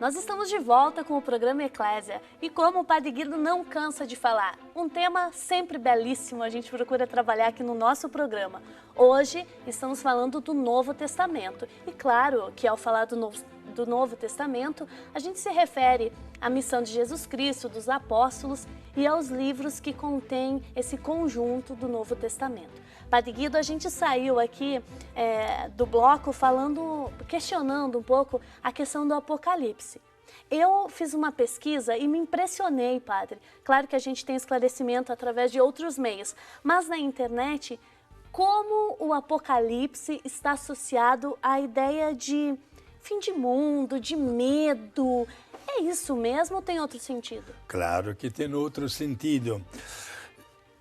Nós estamos de volta com o programa Eclésia e como o Padre Guido não cansa de falar, um tema sempre belíssimo a gente procura trabalhar aqui no nosso programa. Hoje estamos falando do Novo Testamento e claro que ao falar do Novo Testamento a gente se refere à missão de Jesus Cristo, dos apóstolos e aos livros que contêm esse conjunto do Novo Testamento. Padre Guido, a gente saiu aqui do bloco questionando um pouco a questão do Apocalipse. Eu fiz uma pesquisa e me impressionei, padre. Claro que a gente tem esclarecimento através de outros meios, mas na internet, como o Apocalipse está associado à ideia de fim de mundo, de medo. É isso mesmo ou tem outro sentido? Claro que tem outro sentido.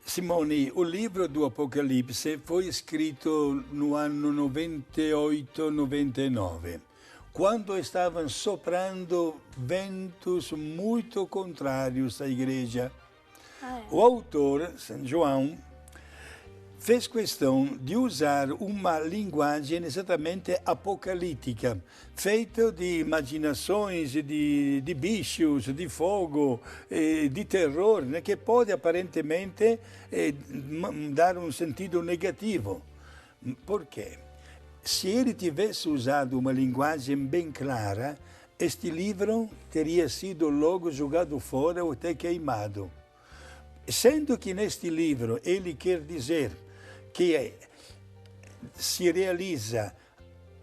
Simone, o livro do Apocalipse foi escrito no ano 98, 99, quando estavam soprando ventos muito contrários à igreja. O autor, São João, fez questão de usar uma linguagem exatamente apocalíptica, feita de imaginações, de bichos, de fogo, de terror, né, que pode aparentemente dar um sentido negativo. Por quê? Se ele tivesse usado uma linguagem bem clara, este livro teria sido logo jogado fora ou até queimado. Sendo que neste livro ele quer dizer que se realiza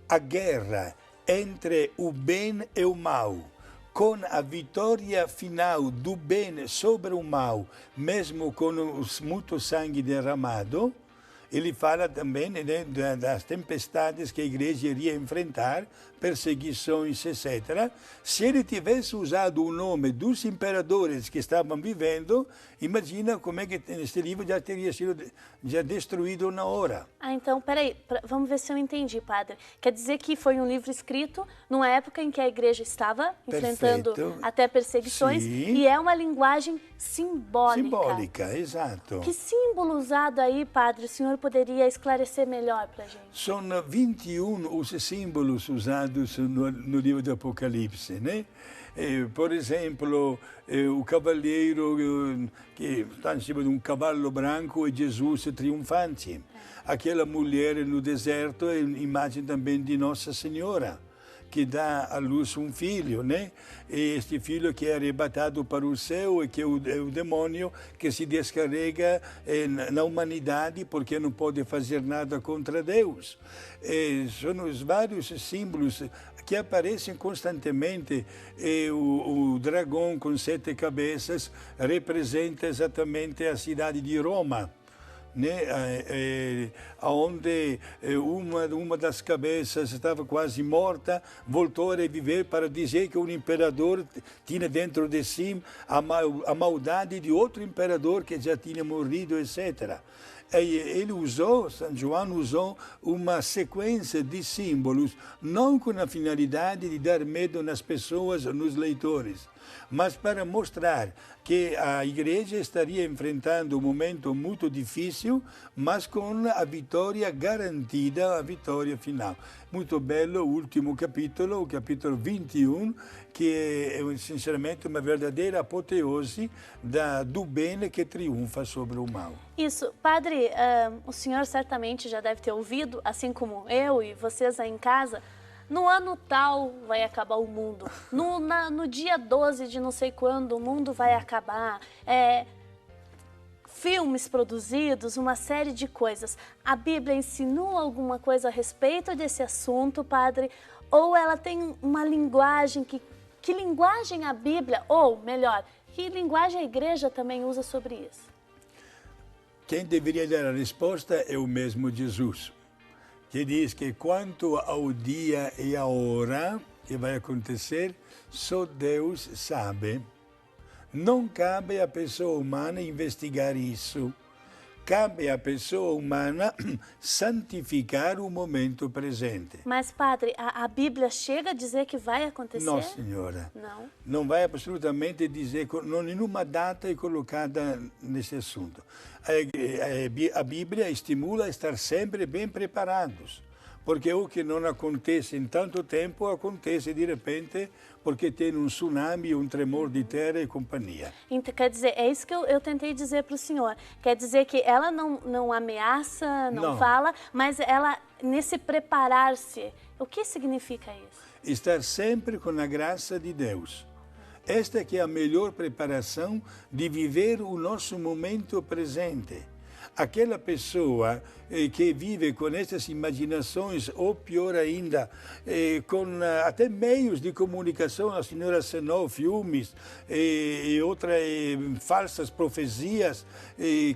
a guerra entre o bem e o mal, com a vitória final do bem sobre o mal, mesmo com muito sangue derramado. Ele fala também, né, das tempestades que a igreja iria enfrentar, perseguições, etc. Se ele tivesse usado o nome dos imperadores que estavam vivendo, imagina como é que este livro já teria sido destruído na hora. Então, peraí, vamos ver se eu entendi, padre. Quer dizer que foi um livro escrito numa época em que a igreja estava enfrentando até perseguições. Sim. E é uma linguagem simbólica. Simbólica, exato. Que símbolo usado aí, padre, o senhor poderia esclarecer melhor para a gente? São 21 os símbolos usados no livro do Apocalipse, né? Por exemplo, o cavaleiro que está em cima de um cavalo branco é Jesus triunfante. Aquela mulher no deserto é imagem também de Nossa Senhora, que dá à luz um filho, né? E este filho que é arrebatado para o céu e que é o demônio que se descarrega na humanidade porque não pode fazer nada contra Deus. São os vários símbolos que aparecem constantemente. O dragão com 7 cabeças representa exatamente a cidade de Roma, né? Onde uma das cabeças estava quase morta, voltou a reviver para dizer que o imperador tinha dentro de si a maldade de outro imperador que já tinha morrido, etc. Ele usou, São João usou uma sequência de símbolos, não com a finalidade de dar medo nas pessoas, nos leitores, mas para mostrar que a igreja estaria enfrentando um momento muito difícil, mas com a vitória garantida, a vitória final. Muito belo o último capítulo, o capítulo 21, que é sinceramente uma verdadeira apoteose do bem que triunfa sobre o mal. Isso. Padre, o senhor certamente já deve ter ouvido, assim como eu e vocês aí em casa, no ano tal vai acabar o mundo, no dia 12 de não sei quando o mundo vai acabar, filmes produzidos, uma série de coisas. A Bíblia ensinou alguma coisa a respeito desse assunto, padre? Ou ela tem uma linguagem que linguagem a Bíblia, ou melhor, que linguagem a igreja também usa sobre isso? Quem deveria dar a resposta é o mesmo Jesus, que diz que quanto ao dia e à hora que vai acontecer, só Deus sabe. Não cabe à pessoa humana investigar isso. Cabe à pessoa humana santificar o momento presente. Mas, padre, a Bíblia chega a dizer que vai acontecer? Não, senhora. Não? Não vai absolutamente dizer, nenhuma data é colocada nesse assunto. A Bíblia estimula a estar sempre bem preparados, porque o que não acontece em tanto tempo acontece de repente porque tem um tsunami, um tremor de terra e companhia. Então, quer dizer, é isso que eu tentei dizer para o senhor. Quer dizer que ela não ameaça, não fala, mas ela, nesse preparar-se, o que significa isso? Estar sempre com a graça de Deus. Esta que é a melhor preparação de viver o nosso momento presente. Aquela pessoa que vive com essas imaginações, ou pior ainda, com até meios de comunicação, a senhora assinou filmes e outras falsas profecias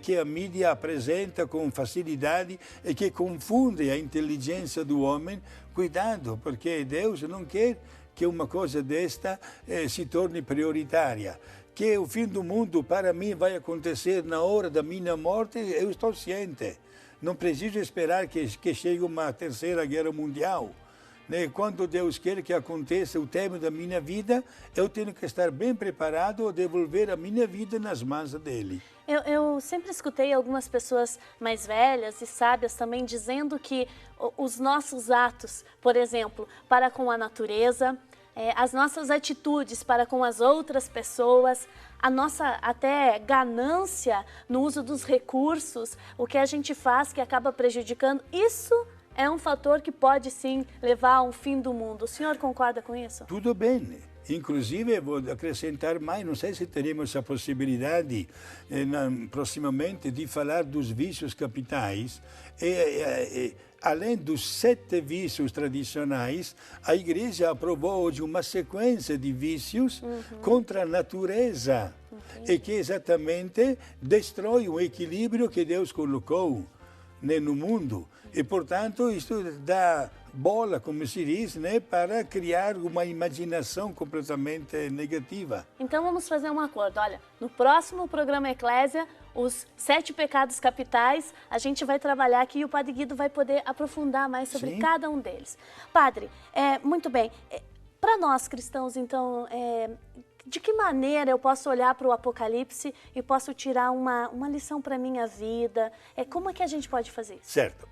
que a mídia apresenta com facilidade e que confunde a inteligência do homem. Cuidado, porque Deus não quer que uma coisa desta se torne prioritária. Que o fim do mundo para mim vai acontecer na hora da minha morte, eu estou ciente. Não preciso esperar que chegue uma terceira guerra mundial. Quando Deus quer que aconteça o término da minha vida, eu tenho que estar bem preparado a devolver a minha vida nas mãos dele. Eu sempre escutei algumas pessoas mais velhas e sábias também dizendo que os nossos atos, por exemplo, para com a natureza, as nossas atitudes para com as outras pessoas, a nossa até ganância no uso dos recursos, o que a gente faz que acaba prejudicando, isso é um fator que pode sim levar a um fim do mundo. O senhor concorda com isso? Tudo bem. Inclusive, vou acrescentar mais, não sei se teremos a possibilidade proximamente de falar dos vícios capitais. Além dos 7 vícios tradicionais, a Igreja aprovou hoje uma sequência de vícios contra a natureza e que exatamente destrói o equilíbrio que Deus colocou no mundo. E, portanto, isto dá bola, como se diz, para criar uma imaginação completamente negativa. Então vamos fazer um acordo. Olha, no próximo programa Eclésia, os 7 pecados capitais, a gente vai trabalhar aqui e o Padre Guido vai poder aprofundar mais sobre cada um deles. Padre, muito bem. Para nós cristãos, então, de que maneira eu posso olhar para o Apocalipse e posso tirar uma lição para a minha vida? Como é que a gente pode fazer isso? Certo.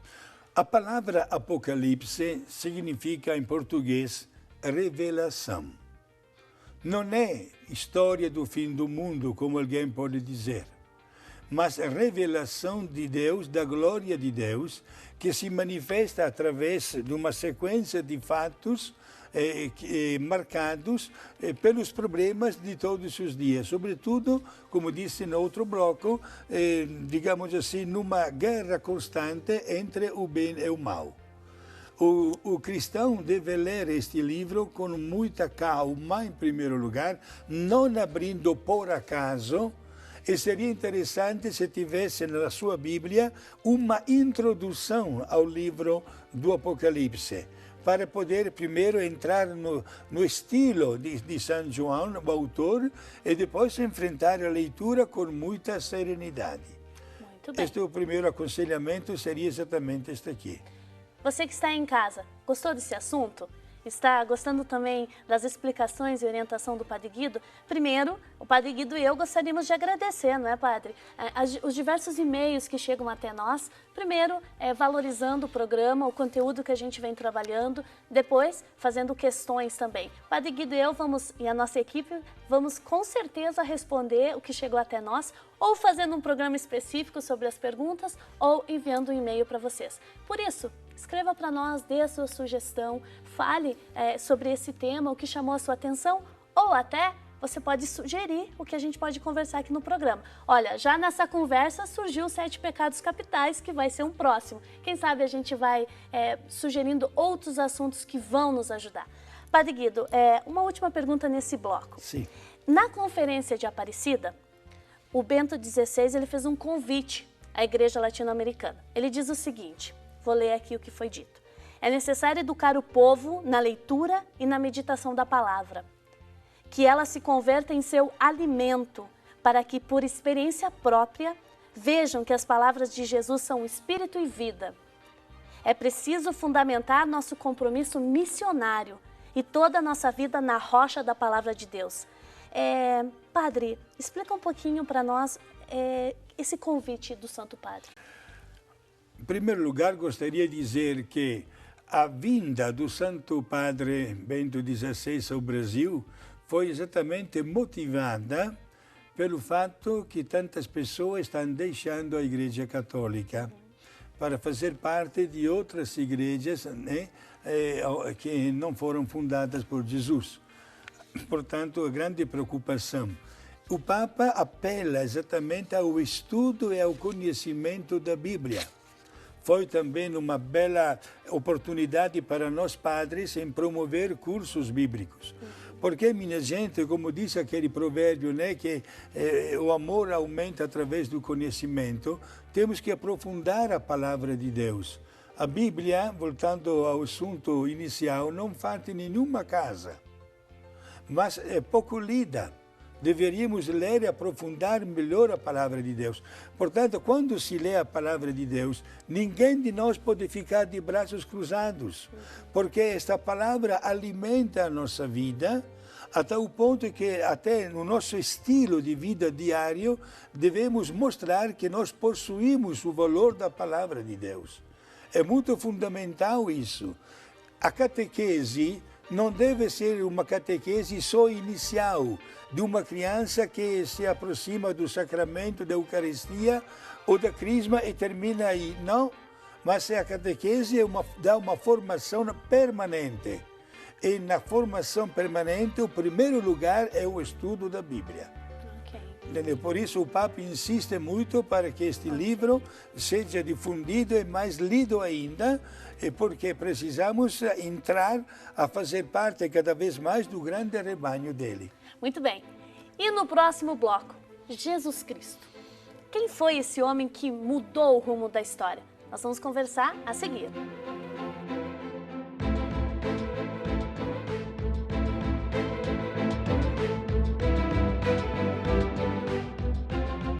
A palavra Apocalipse significa, em português, revelação. Não é história do fim do mundo, como alguém pode dizer, mas revelação de Deus, da glória de Deus, que se manifesta através de uma sequência de fatos marcados pelos problemas de todos os dias, sobretudo, como disse no outro bloco, digamos assim, numa guerra constante entre o bem e o mal. O cristão deve ler este livro com muita calma, em primeiro lugar, não abrindo por acaso, e seria interessante se tivesse na sua Bíblia uma introdução ao livro do Apocalipse, para poder primeiro entrar no estilo de São João, o autor, e depois enfrentar a leitura com muita serenidade. Muito bem. Este é o primeiro aconselhamento, seria exatamente este aqui. Você que está em casa, gostou desse assunto? Está gostando também das explicações e orientação do Padre Guido? Primeiro, o Padre Guido e eu gostaríamos de agradecer, não é, Padre? Os diversos e-mails que chegam até nós. Primeiro, valorizando o programa, o conteúdo que a gente vem trabalhando. Depois, fazendo questões também. Padre Guido e eu e a nossa equipe vamos com certeza responder o que chegou até nós, ou fazendo um programa específico sobre as perguntas, ou enviando um e-mail para vocês. Por isso, escreva para nós, dê a sua sugestão, fale sobre esse tema, o que chamou a sua atenção, ou até você pode sugerir o que a gente pode conversar aqui no programa. Olha, já nessa conversa surgiu os 7 pecados capitais, que vai ser um próximo. Quem sabe a gente vai sugerindo outros assuntos que vão nos ajudar. Padre Guido, uma última pergunta nesse bloco. Sim. Na conferência de Aparecida, o Bento XVI ele fez um convite à Igreja Latino-Americana. Ele diz o seguinte, vou ler aqui o que foi dito. É necessário educar o povo na leitura e na meditação da palavra, que ela se converta em seu alimento, para que, por experiência própria, vejam que as palavras de Jesus são espírito e vida. É preciso fundamentar nosso compromisso missionário e toda a nossa vida na rocha da palavra de Deus. Padre, explica um pouquinho para nós esse convite do Santo Padre. Em primeiro lugar, gostaria de dizer que a vinda do Santo Padre Bento XVI ao Brasil foi exatamente motivada pelo fato que tantas pessoas estão deixando a Igreja Católica para fazer parte de outras igrejas, né, que não foram fundadas por Jesus. Portanto, a grande preocupação. O Papa apela exatamente ao estudo e ao conhecimento da Bíblia. Foi também uma bela oportunidade para nós padres em promover cursos bíblicos. Porque, minha gente, como diz aquele provérbio, né, que o amor aumenta através do conhecimento, temos que aprofundar a palavra de Deus. A Bíblia, voltando ao assunto inicial, não falta em nenhuma casa, mas é pouco lida. Deveríamos ler e aprofundar melhor a palavra de Deus. Portanto, quando se lê a palavra de Deus, ninguém de nós pode ficar de braços cruzados, porque esta palavra alimenta a nossa vida, até o ponto que, até no nosso estilo de vida diário, devemos mostrar que nós possuímos o valor da palavra de Deus. É muito fundamental isso. A catequese não deve ser uma catequese só inicial, de uma criança que se aproxima do sacramento da Eucaristia ou da Crisma e termina aí. Não, mas a catequese dá uma formação permanente. E na formação permanente, o primeiro lugar é o estudo da Bíblia. Okay. Por isso o Papa insiste muito para que este livro seja difundido e mais lido ainda, porque precisamos entrar a fazer parte cada vez mais do grande rebanho dele. Muito bem. E no próximo bloco, Jesus Cristo. Quem foi esse homem que mudou o rumo da história? Nós vamos conversar a seguir.